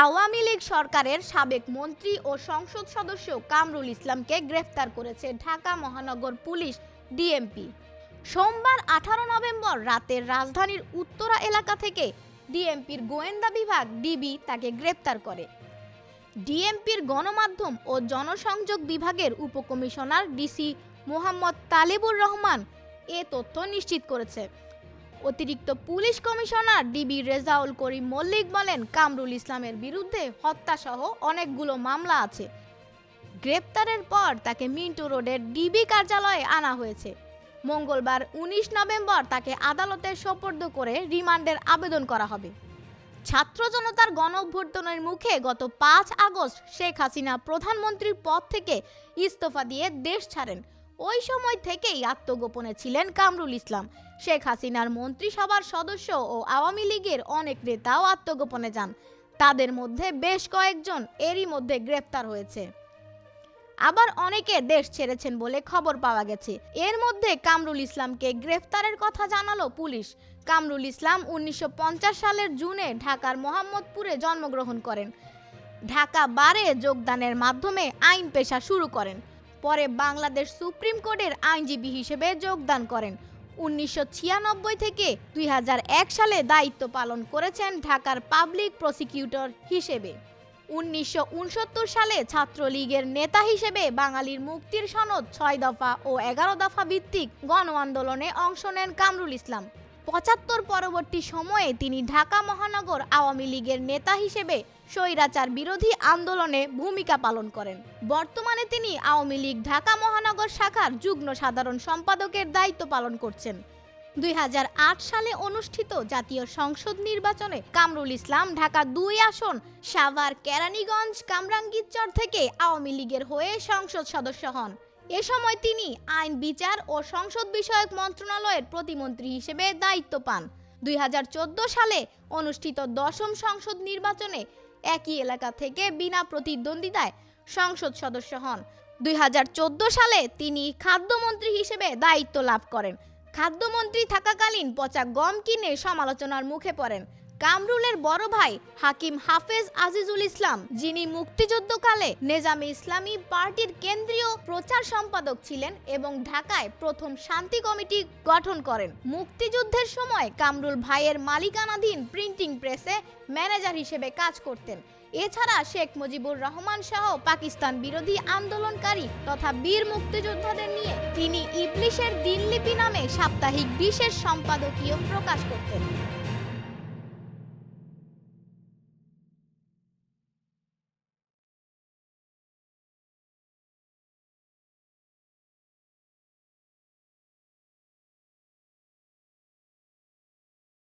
আওয়ামী লীগ সরকারের সাবেক মন্ত্রী ও সংসদ সদস্য কামরুল ইসলামকে গ্রেফতার করেছে ঢাকা মহানগর পুলিশ ডিএমপি। সোমবার 18 নভেম্বর রাতে রাজধানীর উত্তরা এলাকা থেকে ডিএমপির গোয়েন্দা বিভাগ ডিবি তাকে গ্রেফতার করে। ডিএমপির গণমাধ্যম ও জনসংযোগ বিভাগের উপকমিশনার ডিসি মোহাম্মদ তালেবুর রহমান এ তথ্য নিশ্চিত করেছে। অতিরিক্ত police commissioner DB Rezaul Karim Mallick বলেন, কামরুল ইসলামের বিরুদ্ধে হত্যাসহ অনেকগুলো মামলা আছে। গ্রেপ্তারের পর তাকে মিন্টু রোডের ডিবি কার্যালয়ে আনা হয়েছে। মঙ্গলবার 19 নভেম্বর তাকে আদালতে সোপর্দ করে রিমান্ডের আবেদন করা হবে। ছাত্র জনতার গণঅভ্যুত্থানের মুখে গত 5 আগস্ট শেখ হাসিনা প্রধানমন্ত্রীর পদ থেকে ইস্তফা দিয়ে দেশ ছাড়েন। ওই সময় থেকেই আত্মগোপনে ছিলেন কামরুল ইসলাম। শেখ হাসিনার মন্ত্রিসভার সদস্য ও আওয়ামী লীগের অনেক নেতাও আত্মগোপনে যান। তাদের মধ্যে বেশ কয়েকজন এরই মধ্যে গ্রেপ্তার হয়েছে। আবার অনেকে দেশ ছেড়েছেন বলে খবর পাওয়া গেছে। এর মধ্যে কামরুল ইসলামকে গ্রেফতারের কথা জানালো পুলিশ। কামরুল ইসলাম 1950 সালের জুনে ঢাকার মোহাম্মদপুরে জন্মগ্রহণ করেন। ঢাকা বারে যোগদানের মাধ্যমে আইন পেশা শুরু করেন। পরে বাংলাদেশ সুপ্রিম কোর্টের আইনজীবী হিসেবে যোগদান করেন। 1996 থেকে 2001 সালে দায়িত্ব পালন করেছেন ঢাকার পাবলিক প্রসিকিউটর হিসেবে। 1969 সালে ছাত্রলীগের নেতা হিসেবে বাঙালির মুক্তির সনদ 6 দফা ও 11 দফা ভিত্তিক গণ আন্দোলনে অংশ নেন কামরুল ইসলাম। 75 পরবর্তী সময়ে তিনি ঢাকা মহানগর আওয়ামী লীগের নেতা হিসেবে স্বৈরাচার বিরোধী আন্দোলনে ভূমিকা পালন করেন। বর্তমানে তিনি আওয়ামী লীগ ঢাকা মহানগর শাখার যুগ্ম সাধারণ সম্পাদকের দায়িত্ব পালন করছেন। 2008 সালে অনুষ্ঠিত জাতীয় সংসদ নির্বাচনে কামরুল ইসলাম ঢাকা 2 আসন সাভার, কেরানীগঞ্জ, কামরাঙ্গীরচর থেকে আওয়ামী লীগের হয়ে সংসদ সদস্য হন। এ সময় তিনি আইন, বিচার ও সংসদ বিষয়ক মন্ত্রণালয়ের প্রতিমন্ত্রী হিসেবে দায়িত্ব পান। 2014 সালে অনুষ্ঠিত 10ম সংসদ নির্বাচনে একই এলাকা থেকে বিনা প্রতিদ্বন্দ্বিতায় সংসদ সদস্য হন। 2014 সালে তিনি খাদ্যমন্ত্রী হিসেবে দায়িত্ব লাভ করেন। খাদ্যমন্ত্রী থাকাকালীন পচা গম কিনে সমালোচনার মুখে পড়েন। কামরুলের বড় ভাই হাকিম হাফেজ আজিজুল ইসলাম, যিনি মুক্তিযুদ্ধকালে নেজামে ইসলামী পার্টির কেন্দ্রীয় প্রচার সম্পাদক ছিলেন এবং ঢাকায় প্রথম শান্তি কমিটি গঠন করেন। মুক্তিযুদ্ধের সময় কামরুল ভাইয়ের মালিকানাধীন প্রিন্টিং প্রেসে ম্যানেজার হিসেবে কাজ করতেন। এছাড়া শেখ মুজিবুর রহমান সহ পাকিস্তান বিরোধী আন্দোলনকারী তথা বীর মুক্তিযোদ্ধাদের নিয়ে তিনি ইবলিশের দিনলিপি নামে সাপ্তাহিক বিশেষ সম্পাদকীয় প্রকাশ করতেন।